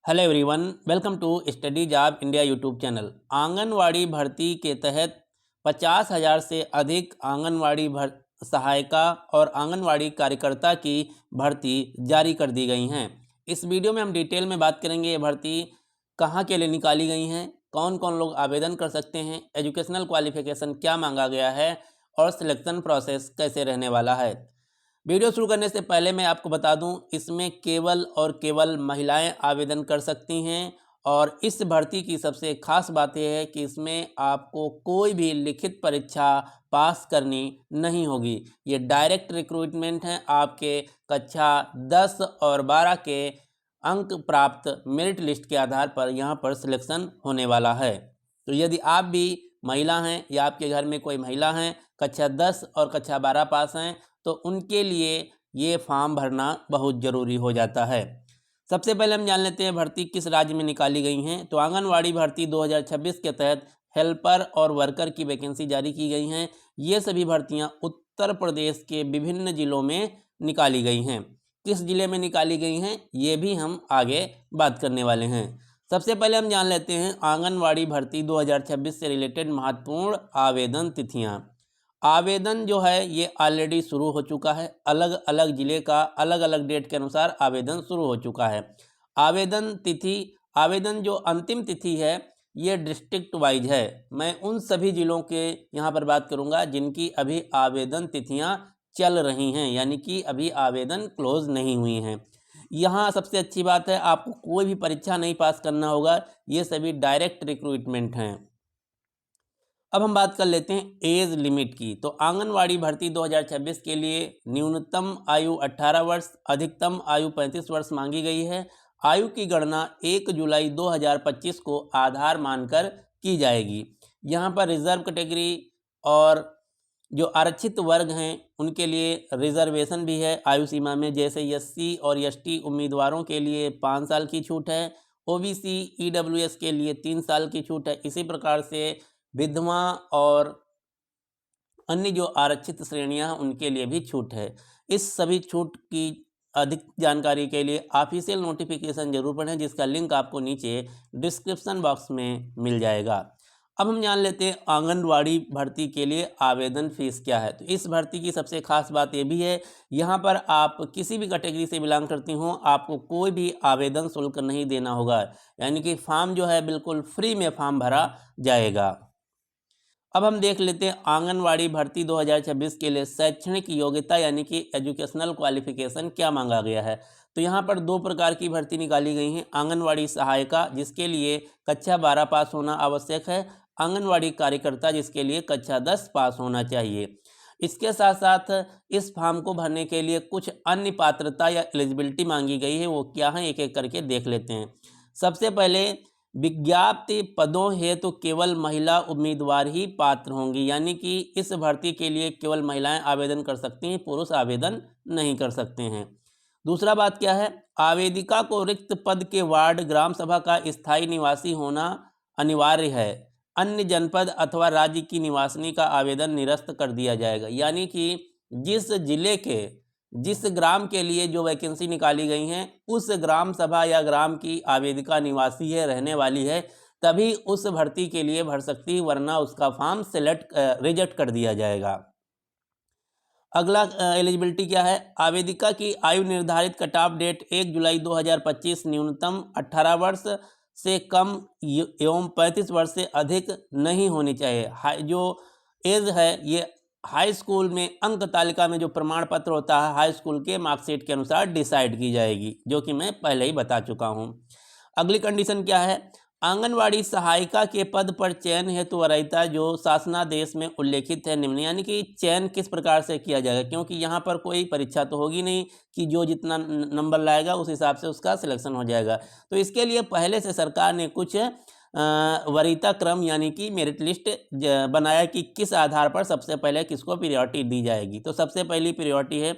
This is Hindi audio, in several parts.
Hello everyone, welcome to study job India YouTube channel. Anganwadi भर्ती के तहत 50,000 से अधिक आंगनवाड़ी सहायिका और आंगनवाड़ी कार्यकर्ता की भर्ती जारी कर दी गई हैं। इस वीडियो में हम डिटेल में बात करेंगे ये भर्ती कहाँ के लिए निकाली गई हैं, कौन कौन लोग आवेदन कर सकते हैं, एजुकेशनल क्वालिफिकेशन क्या मांगा गया है और सिलेक्शन प्रोसेस कैसे रहने वाला है। वीडियो शुरू करने से पहले मैं आपको बता दूं, इसमें केवल और केवल महिलाएं आवेदन कर सकती हैं और इस भर्ती की सबसे खास बात यह है कि इसमें आपको कोई भी लिखित परीक्षा पास करनी नहीं होगी। ये डायरेक्ट रिक्रूटमेंट है। आपके कक्षा 10 और 12 के अंक प्राप्त मेरिट लिस्ट के आधार पर यहाँ पर सिलेक्शन होने वाला है। तो यदि आप भी महिला हैं या आपके घर में कोई महिला हैं, कक्षा 10 और कक्षा 12 पास हैं, तो उनके लिए ये फॉर्म भरना बहुत ज़रूरी हो जाता है। सबसे पहले हम जान लेते हैं भर्ती किस राज्य में निकाली गई हैं। तो आंगनवाड़ी भर्ती 2026 के तहत हेल्पर और वर्कर की वैकेंसी जारी की गई हैं। ये सभी भर्तियां उत्तर प्रदेश के विभिन्न ज़िलों में निकाली गई हैं। किस ज़िले में निकाली गई हैं ये भी हम आगे बात करने वाले हैं। सबसे पहले हम जान लेते हैं आंगनवाड़ी भर्ती 2026 से रिलेटेड महत्वपूर्ण आवेदन तिथियां। आवेदन जो है ये ऑलरेडी शुरू हो चुका है। अलग अलग ज़िले का अलग अलग डेट के अनुसार आवेदन शुरू हो चुका है। आवेदन जो अंतिम तिथि है ये डिस्ट्रिक्ट वाइज है। मैं उन सभी ज़िलों के यहाँ पर बात करूँगा जिनकी अभी आवेदन तिथियाँ चल रही हैं, यानी कि अभी आवेदन क्लोज नहीं हुई हैं। यहाँ सबसे अच्छी बात है, आपको कोई भी परीक्षा नहीं पास करना होगा। ये सभी डायरेक्ट रिक्रूटमेंट हैं। अब हम बात कर लेते हैं एज लिमिट की। तो आंगनवाड़ी भर्ती 2026 के लिए न्यूनतम आयु 18 वर्ष, अधिकतम आयु 35 वर्ष मांगी गई है। आयु की गणना 1 जुलाई 2025 को आधार मानकर की जाएगी। यहाँ पर रिजर्व कैटेगरी और जो आरक्षित वर्ग हैं उनके लिए रिजर्वेशन भी है आयु सीमा में। जैसे एससी और एसटी उम्मीदवारों के लिए 5 साल की छूट है, ओबीसी ईडब्ल्यूएस के लिए 3 साल की छूट है। इसी प्रकार से विधवा और अन्य जो आरक्षित श्रेणियां हैं उनके लिए भी छूट है। इस सभी छूट की अधिक जानकारी के लिए ऑफिशियल नोटिफिकेशन जरूर पढ़ें, जिसका लिंक आपको नीचे डिस्क्रिप्शन बॉक्स में मिल जाएगा। अब हम जान लेते हैं आंगनवाड़ी भर्ती के लिए आवेदन फीस क्या है। तो इस भर्ती की सबसे खास बात ये भी है, यहाँ पर आप किसी भी कैटेगरी से बिलोंग करती हों, आपको कोई भी आवेदन शुल्क नहीं देना होगा। यानी कि फॉर्म जो है बिल्कुल फ्री में फॉर्म भरा जाएगा। अब हम देख लेते हैं आंगनवाड़ी भर्ती 2026 के लिए शैक्षणिक योग्यता यानी कि एजुकेशनल क्वालिफिकेशन क्या मांगा गया है। तो यहाँ पर 2 प्रकार की भर्ती निकाली गई हैं। आंगनवाड़ी सहायिका जिसके लिए कक्षा 12 पास होना आवश्यक है, आंगनवाड़ी कार्यकर्ता जिसके लिए कक्षा 10 पास होना चाहिए। इसके साथ साथ इस फॉर्म को भरने के लिए कुछ अन्य पात्रता या एलिजिबिलिटी मांगी गई है। वो क्या है एक एक करके देख लेते हैं। सबसे पहले विज्ञाप्ति पदों हेतु तो केवल महिला उम्मीदवार ही पात्र होंगी, यानी कि इस भर्ती के लिए केवल महिलाएं आवेदन कर सकती हैं, पुरुष आवेदन नहीं कर सकते हैं। दूसरा बात क्या है, आवेदिका को रिक्त पद के वार्ड ग्राम सभा का स्थायी निवासी होना अनिवार्य है। अन्य जनपद अथवा राज्य की निवासिनी का आवेदन निरस्त कर दिया जाएगा। यानी कि जिस जिले के जिस ग्राम के लिए जो वैकेंसी निकाली गई हैं उस ग्राम सभा या ग्राम की आवेदिका निवासी है, रहने वाली है, तभी उस भर्ती के लिए भर सकती है, वरना उसका फॉर्म रिजेक्ट कर दिया जाएगा। अगला एलिजिबिलिटी क्या है, आवेदिका की आयु निर्धारित कट ऑफ डेट 1 जुलाई 2025 न्यूनतम 18 वर्ष से कम एवं 35 वर्ष से अधिक नहीं होनी चाहिए। जो एज है ये हाई स्कूल में अंक तालिका में जो प्रमाण पत्र होता है हाई स्कूल के मार्कशीट के अनुसार डिसाइड की जाएगी, जो कि मैं पहले ही बता चुका हूँ। अगली कंडीशन क्या है, आंगनवाड़ी सहायिका के पद पर चयन हेतु वरीयता जो शासनादेश में उल्लेखित है निम्न। यानी कि चयन किस प्रकार से किया जाएगा, क्योंकि यहाँ पर कोई परीक्षा तो होगी नहीं कि जो जितना नंबर लाएगा उस हिसाब से उसका सिलेक्शन हो जाएगा। तो इसके लिए पहले से सरकार ने कुछ वरीयता क्रम यानी कि मेरिट लिस्ट बनाया कि किस आधार पर सबसे पहले किसको प्रायोरिटी दी जाएगी। तो सबसे पहली प्रायोरिटी है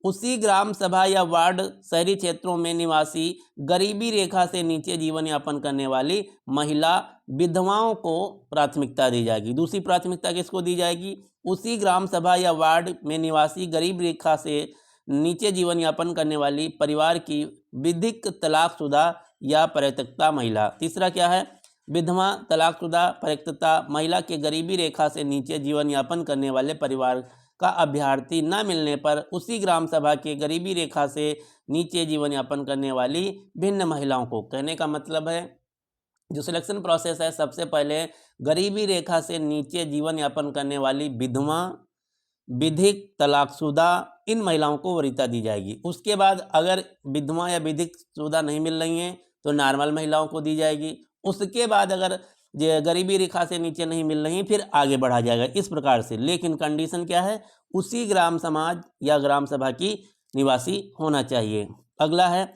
उसी ग्राम सभा या वार्ड शहरी क्षेत्रों में निवासी गरीबी रेखा से नीचे जीवन यापन करने वाली महिला विधवाओं को प्राथमिकता दी जाएगी। दूसरी प्राथमिकता किसको दी जाएगी, उसी ग्राम सभा या वार्ड में निवासी गरीब रेखा से नीचे जीवन यापन करने वाली परिवार की विधिक तलाकशुदा या परित्यक्ता महिला। तीसरा क्या है, विधवा, तलाकशुदा, परित्यक्ता महिला के गरीबी रेखा से नीचे जीवन यापन करने वाले परिवार का अभ्यर्थी न मिलने पर उसी ग्राम सभा के गरीबी रेखा से नीचे जीवन यापन करने वाली भिन्न महिलाओं को। कहने का मतलब है जो सिलेक्शन प्रोसेस है, सबसे पहले गरीबी रेखा से नीचे जीवन यापन करने वाली विधवा, विधिक, तलाकशुदा इन महिलाओं को वरीयता दी जाएगी। उसके बाद अगर विधवा या विधिक शुदा नहीं मिल रही हैं तो नॉर्मल महिलाओं को दी जाएगी। उसके बाद अगर गरीबी रेखा से नीचे नहीं मिल रही फिर आगे बढ़ा जाएगा इस प्रकार से। लेकिन कंडीशन क्या है, उसी ग्राम समाज या ग्राम सभा की निवासी होना चाहिए। अगला है,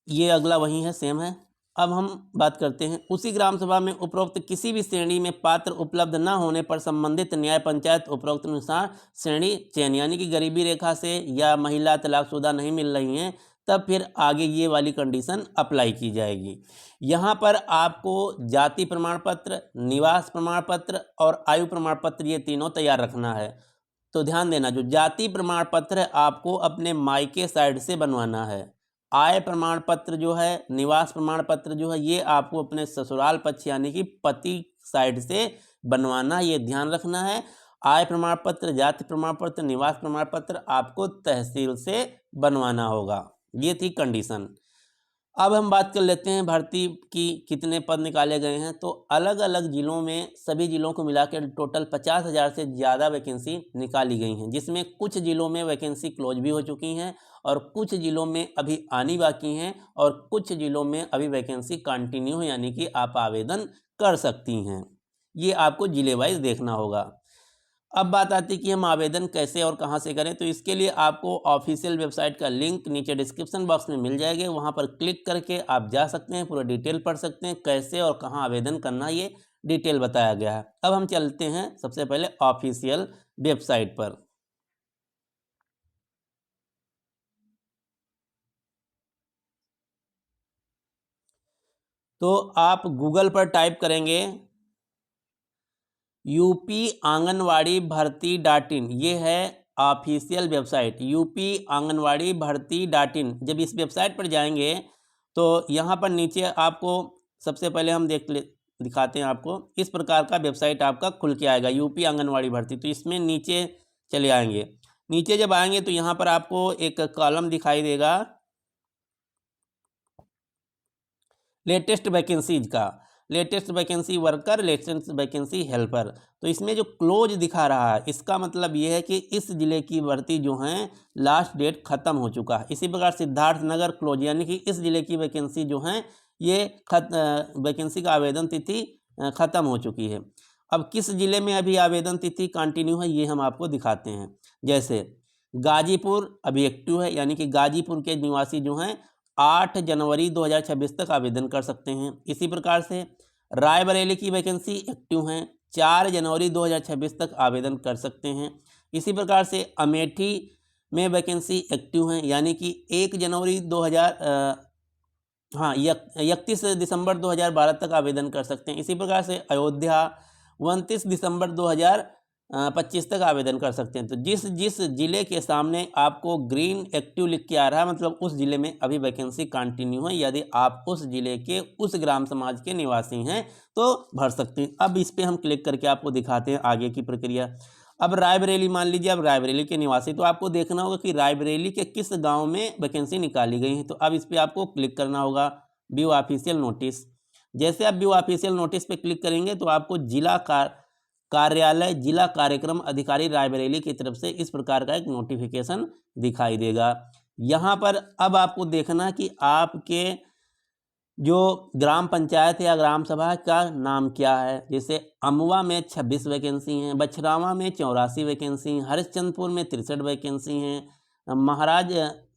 ये अगला वही है, सेम है। अब हम बात करते हैं, उसी ग्राम सभा में उपरोक्त किसी भी श्रेणी में पात्र उपलब्ध न होने पर संबंधित न्याय पंचायत उपरोक्त अनुसार श्रेणी चयन, यानी कि गरीबी रेखा से या महिला, तलाकशुदा नहीं मिल रही हैं तब फिर आगे ये वाली कंडीशन अप्लाई की जाएगी। यहाँ पर आपको जाति प्रमाण पत्र, निवास प्रमाण पत्र और आयु प्रमाण पत्र ये तीनों तैयार रखना है। तो ध्यान देना, जो जाति प्रमाण पत्र है आपको अपने मायके साइड से बनवाना है। आय प्रमाण पत्र जो है, निवास प्रमाण पत्र जो है, ये आपको अपने ससुराल पक्ष यानी कि पति साइड से बनवाना, ये ध्यान रखना है। आय प्रमाण पत्र, जाति प्रमाण पत्र, निवास प्रमाण पत्र आपको तहसील से बनवाना होगा। ये थी कंडीशन। अब हम बात कर लेते हैं भर्ती की कितने पद निकाले गए हैं। तो अलग अलग जिलों में सभी जिलों को मिलाकर टोटल 50,000 से ज़्यादा वैकेंसी निकाली गई हैं, जिसमें कुछ जिलों में वैकेंसी क्लोज भी हो चुकी हैं और कुछ जिलों में अभी आनी बाकी हैं और कुछ जिलों में अभी वैकेंसी कंटिन्यू है, यानी कि आप आवेदन कर सकती हैं। ये आपको जिले वाइज देखना होगा। अब बात आती है कि हम आवेदन कैसे और कहां से करें। तो इसके लिए आपको ऑफिशियल वेबसाइट का लिंक नीचे डिस्क्रिप्शन बॉक्स में मिल जाएगा, वहां पर क्लिक करके आप जा सकते हैं, पूरा डिटेल पढ़ सकते हैं, कैसे और कहां आवेदन करना ये डिटेल बताया गया है। अब हम चलते हैं सबसे पहले ऑफिशियल वेबसाइट पर। तो आप गूगल पर टाइप करेंगे यूपी आंगनवाड़ी भर्ती .in, ये है ऑफिशियल वेबसाइट यूपी आंगनवाड़ी भर्ती .in। जब इस वेबसाइट पर जाएंगे तो यहाँ पर नीचे आपको सबसे पहले हम दिखाते हैं आपको, इस प्रकार का वेबसाइट आपका खुल के आएगा यूपी आंगनवाड़ी भर्ती। तो इसमें नीचे चले आएंगे, नीचे जब आएंगे तो यहाँ पर आपको एक कॉलम दिखाई देगा लेटेस्ट वैकेंसीज का, latest vacancy worker, latest vacancy helper. तो इसमें जो क्लोज दिखा रहा है इसका मतलब ये है कि इस जिले की भर्ती जो है लास्ट डेट ख़त्म हो चुका है। इसी प्रकार सिद्धार्थनगर क्लोज, यानी कि इस जिले की वैकेंसी जो है ये वैकेंसी का आवेदन तिथि ख़त्म हो चुकी है। अब किस जिले में अभी आवेदन तिथि कंटिन्यू है ये हम आपको दिखाते हैं। जैसे गाजीपुर अभी एक्टिव है, यानी कि गाजीपुर के निवासी जो हैं 8 जनवरी 2026 तक आवेदन कर सकते हैं। इसी प्रकार से रायबरेली की वैकेंसी एक्टिव हैं, 4 जनवरी 2026 तक आवेदन कर सकते हैं। इसी प्रकार से अमेठी में वैकेंसी एक्टिव हैं, यानी कि 1 जनवरी 31 दिसंबर 2012 तक आवेदन कर सकते हैं। इसी प्रकार से अयोध्या 29 दिसंबर 2025 तक आवेदन कर सकते हैं। तो जिस जिले के सामने आपको ग्रीन एक्टिव लिख के आ रहा है मतलब उस जिले में अभी वैकेंसी कंटिन्यू है, यदि आप उस जिले के उस ग्राम समाज के निवासी हैं तो भर सकते हैं। अब इस पर हम क्लिक करके आपको दिखाते हैं आगे की प्रक्रिया। अब रायबरेली मान लीजिए, अब रायबरेली के निवासी, तो आपको देखना होगा कि रायबरेली के किस गाँव में वैकेंसी निकाली गई है। तो अब इस पर आपको क्लिक करना होगा व्यू ऑफिशियल नोटिस। जैसे आप व्यू ऑफिशियल नोटिस पे क्लिक करेंगे तो आपको जिला कार्यालय जिला कार्यक्रम अधिकारी रायबरेली की तरफ से इस प्रकार का एक नोटिफिकेशन दिखाई देगा। यहाँ पर अब आपको देखना कि आपके जो ग्राम पंचायत या ग्राम सभा का नाम क्या है। जैसे अमवा में 26 वैकेंसी हैं, बछरावा में 84 वैकेंसी हैं, हरिश्चंद्रपुर में 63 वैकेंसी हैं,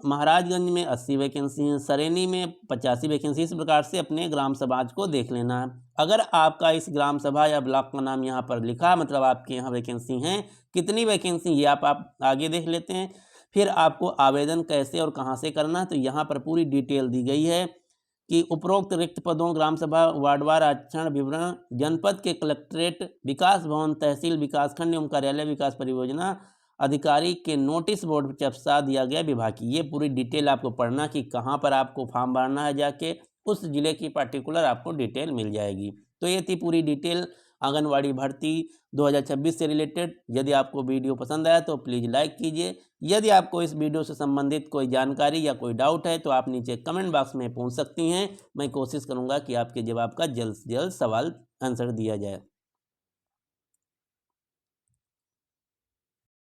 महाराजगंज में 80 वैकेंसी हैं, सरेनी में 85 वैकेंसी। इस प्रकार से अपने ग्राम समाज को देख लेना है। अगर आपका इस ग्राम सभा या ब्लॉक का नाम यहाँ पर लिखा मतलब आपके यहाँ वैकेंसी हैं, कितनी वैकेंसी ये आप आगे देख लेते हैं। फिर आपको आवेदन कैसे और कहाँ से करना है तो यहाँ पर पूरी डिटेल दी गई है कि उपरोक्त रिक्त पदों ग्राम सभा वार्डवार आरक्षण विवरण जनपद के कलेक्ट्रेट, विकास भवन, तहसील, विकासखंड एवं कार्यालय विकास परियोजना अधिकारी के नोटिस बोर्ड पर चिपका दिया गया विभाग की। ये पूरी डिटेल आपको पढ़ना कि कहाँ पर आपको फॉर्म भरना है, जाके उस ज़िले की पर्टिकुलर आपको डिटेल मिल जाएगी। तो ये थी पूरी डिटेल आंगनवाड़ी भर्ती 2026 से रिलेटेड। यदि आपको वीडियो पसंद आया तो प्लीज़ लाइक कीजिए। यदि आपको इस वीडियो से संबंधित कोई जानकारी या कोई डाउट है तो आप नीचे कमेंट बॉक्स में पूछ सकती हैं। मैं कोशिश करूँगा कि आपके जवाब का जल्द से जल्द सवाल आंसर दिया जाए।